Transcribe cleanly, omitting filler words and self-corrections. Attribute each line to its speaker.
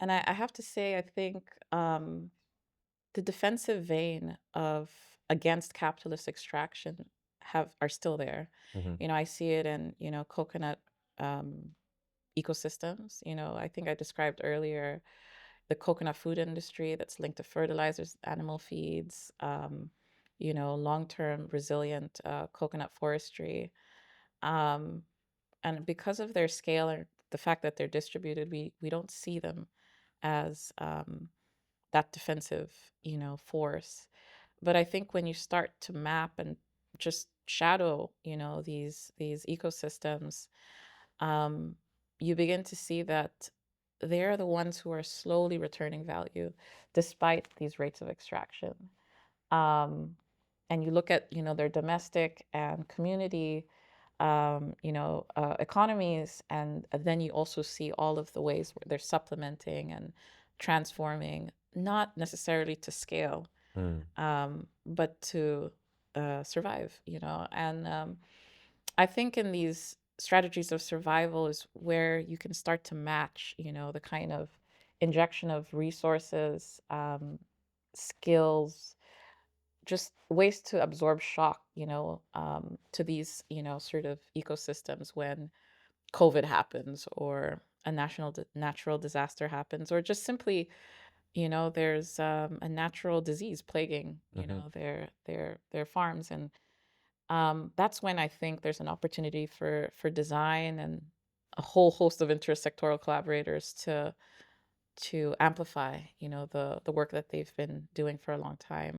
Speaker 1: And I have to say, I think the defensive vein of against capitalist extraction have are still there.
Speaker 2: Mhm.
Speaker 1: I see it in, coconut um, ecosystems. I think I described earlier the coconut food industry that's linked to fertilizers, animal feeds, long-term resilient coconut forestry. Um, and because of their scale and the fact that they're distributed, we don't see them as that defensive, force. But I think when you start to map and just shadow, these ecosystems, um, you begin to see that they're the ones who are slowly returning value despite these rates of extraction. Um, and you look at, their domestic and community, economies, and then you also see all of the ways where they're supplementing and transforming, not necessarily to scale,
Speaker 2: Mm.
Speaker 1: but to survive, and I think in these strategies of survival is where you can start to match, the kind of injection of resources, skills, just ways to absorb shock, to these, sort of ecosystems when COVID happens or a natural disaster happens, or just simply, there's a natural disease plaguing,
Speaker 2: Mhm.
Speaker 1: their farms, and that's when I think there's an opportunity for design and a whole host of intersectoral collaborators to amplify, the work that they've been doing for a long time.